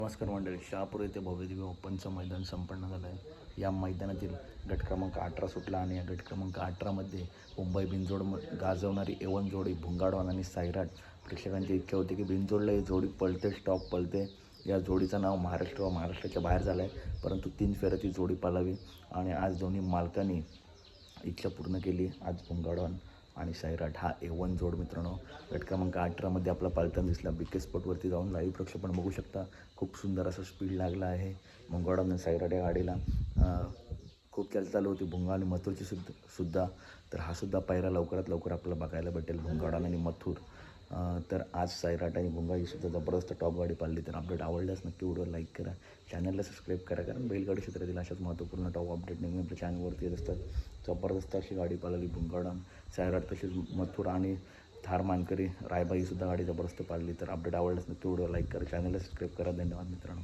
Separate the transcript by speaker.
Speaker 1: नमस्कार मंडळी. शहापूर येथे भव्यदिव्य ओपनचं मैदान संपन्न झालं आहे. या मैदानातील गट क्रमांक 18 सुटला आणि या गट क्रमांक 18मध्ये मुंबई बिनजोड गाजवणारी एवन जोडी भुंगाडवान आणि सायराट. प्रेक्षकांची इच्छा होती की बिनजोडला ही जोडी पळते, स्टॉप पळते. या जोडीचं नाव महाराष्ट्र व महाराष्ट्राच्या बाहेर झालं आहे, परंतु 3 फेऱ्यात ही जोडी पळावी आणि आज दोन्ही मालकांनी इच्छा पूर्ण केली. आज भुंगाडवान आणि सायराट हा A1 जोड मित्रांनो गट क्रमांक 18मध्ये आपला पालताना दिसला. BK स्पोर्टवरती जाऊन लाईव्ह प्रक्षेपण बघू शकता. खूप सुंदर असं स्पीड लागला आहे भुंगाडवान आणि सायराट या गाडीला. खूप चालू होती भुंगा आणि मथुरची सुद्धा. तर हा सुद्धा पायरा लवकरात लवकर आपल्याला बघायला भेटेल, भुंगाडवान आणि मथुर. तर आज सायराट आणि भुंगा ही सुद्धा जबरदस्त टॉप गाडी पाळली. तर अपडेट आवडल्यास नक्की व्हिडिओ लाईक करा, चॅनलला सबस्क्राईब करा, कारण बैलगाडी क्षेत्रातील अशाच महत्त्वपूर्ण टॉप अपडेट नेहमी आपल्या चॅनलवरती येत असतात. जबरदस्त अशी गाडी पाळली भुंगाडवान, सायराट, तसेच मथुर आणि थार मानकरी रायबाईसुद्धा गाडी जबरदस्त पाळली. तर अपडेट आवडल्यास नक्की व्हिडिओ लाईक करा, चॅनलला सबस्क्राईब करा. धन्यवाद मित्रांनो.